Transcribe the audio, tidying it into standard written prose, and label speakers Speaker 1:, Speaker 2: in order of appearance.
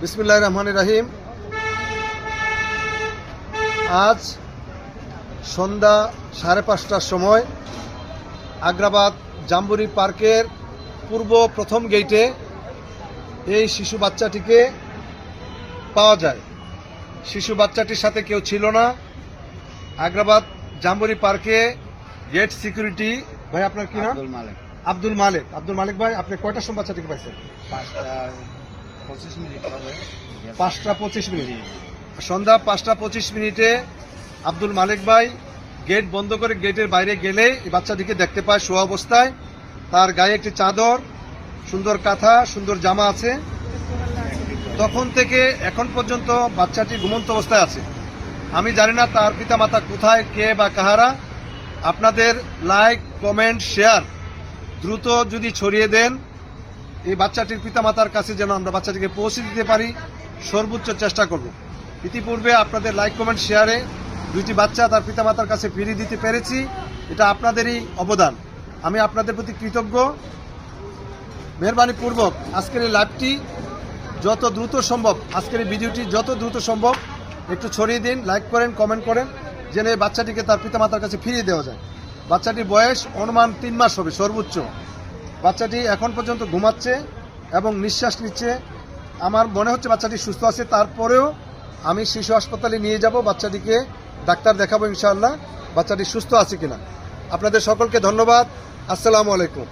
Speaker 1: বিসমিল্লাহির রহমানির রহিম। আজ সন্ধ্যা 5:30টার সময় আগ্রাবাদ জাম্বুরি পার্কের পূর্ব প্রথম গেটে এই শিশু বাচ্চাটিকে পাওয়া যায়। শিশু বাচ্চাটির সাথে কেউ ছিল না। আগ্রাবাদ জাম্বুরি পার্কে গেট সিকিউরিটি ভাই, আপনার কি নাম? আব্দুল মালিক। আব্দুল মালিক ভাই, আপনি কয়টার সময় বাচ্চাটিকে পাইছেন? 5:25 সন্ধ্যা 5:25 আব্দুল মালিক ভাই গেট বন্ধ করে গেটের বাইরে গেলে এই বাচ্চাটিকে দেখতে পায় শোয়া অবস্থায়। তার গায়ে একটি চাদর, সুন্দর কাঁথা, সুন্দর জামা আছে। তখন থেকে এখন পর্যন্ত বাচ্চাটি ঘুমন্ত অবস্থায় আছে। আমি জানি না তার পিতামাতা কোথায়, কে বা কাহারা। আপনাদের লাইক, কমেন্ট, শেয়ার দ্রুত যদি ছড়িয়ে দেন, এই বাচ্চাটির পিতামাতার কাছে যেন আমরা বাচ্চাটিকে পৌঁছে দিতে পারি, সর্বোচ্চ চেষ্টা করব। ইতিপূর্বে আপনাদের লাইক, কমেন্ট, শেয়ারে দুইটি বাচ্চা তার পিতামাতার কাছে ফিরিয়ে দিতে পেরেছি। এটা আপনাদেরই অবদান। আমি আপনাদের প্রতি কৃতজ্ঞ। মেহরবানিপূর্বক আজকের এই লাইভটি যত দ্রুত সম্ভব, আজকের এই ভিডিওটি যত দ্রুত সম্ভব একটু ছড়িয়ে দিন, লাইক করেন, কমেন্ট করেন, যেন এই বাচ্চাটিকে তার পিতামাতার কাছে ফিরিয়ে দেওয়া যায়। বাচ্চাটির বয়স অনুমান 3 মাস হবে সর্বোচ্চ। বাচ্চাটি এখন পর্যন্ত ঘুমাচ্ছে এবং নিঃশ্বাস নিচ্ছে। আমার মনে হচ্ছে বাচ্চাটি সুস্থ আছে। তারপরেও আমি শিশু হাসপাতালে নিয়ে যাব, বাচ্চাটিকে ডাক্তার দেখাবো ইনশাআল্লাহ বাচ্চাটি সুস্থ আছে কিনা। আপনাদের সকলকে ধন্যবাদ। আসসালামু আলাইকুম।